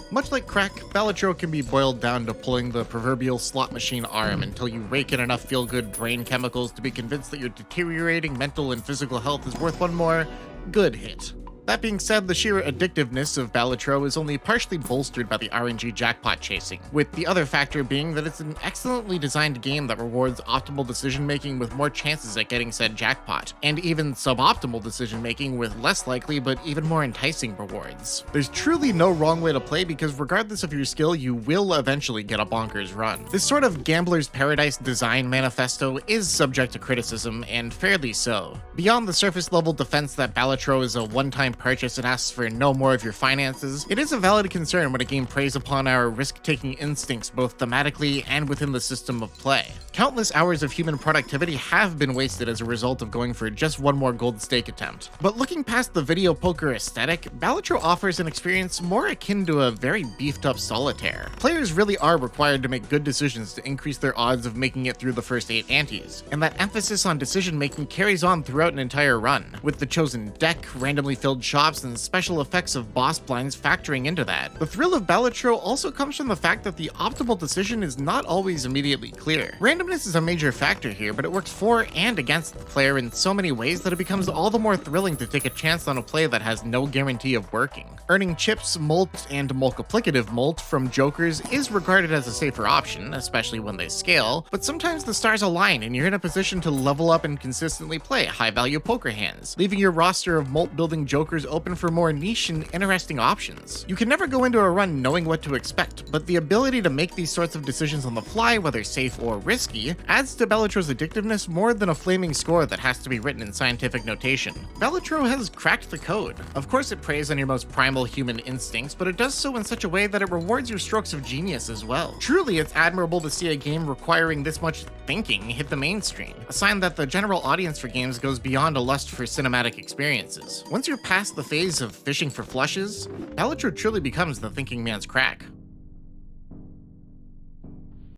Much like crack, Balatro can be boiled down to pulling the proverbial slot machine arm until you rake in enough feel-good brain chemicals to be convinced that your deteriorating mental and physical health is worth one more good hit. That being said, the sheer addictiveness of Balatro is only partially bolstered by the RNG jackpot chasing, with the other factor being that it's an excellently designed game that rewards optimal decision-making with more chances at getting said jackpot, and even suboptimal decision-making with less likely but even more enticing rewards. There's truly no wrong way to play because regardless of your skill, you will eventually get a bonkers run. This sort of gambler's paradise design manifesto is subject to criticism, and fairly so. Beyond the surface-level defense that Balatro is a one-time purchase and asks for no more of your finances, it is a valid concern when a game preys upon our risk-taking instincts both thematically and within the system of play. Countless hours of human productivity have been wasted as a result of going for just one more gold stake attempt. But looking past the video poker aesthetic, Balatro offers an experience more akin to a very beefed-up solitaire. Players really are required to make good decisions to increase their odds of making it through the first 8 antes, and that emphasis on decision-making carries on throughout an entire run, with the chosen deck, randomly filled shops, and special effects of boss blinds factoring into that. The thrill of Balatro also comes from the fact that the optimal decision is not always immediately clear. Randomness is a major factor here, but it works for and against the player in so many ways that it becomes all the more thrilling to take a chance on a play that has no guarantee of working. Earning chips, molt, and multiplicative molt from jokers is regarded as a safer option, especially when they scale, but sometimes the stars align and you're in a position to level up and consistently play high-value poker hands, leaving your roster of molt-building jokers open for more niche and interesting options. You can never go into a run knowing what to expect, but the ability to make these sorts of decisions on the fly, whether safe or risky, adds to Balatro's addictiveness more than a flaming score that has to be written in scientific notation. Balatro has cracked the code. Of course it preys on your most primal human instincts, but it does so in such a way that it rewards your strokes of genius as well. Truly, it's admirable to see a game requiring this much thinking hit the mainstream, a sign that the general audience for games goes beyond a lust for cinematic experiences. Once you're past the phase of fishing for flushes, Balatro truly becomes the thinking man's crack.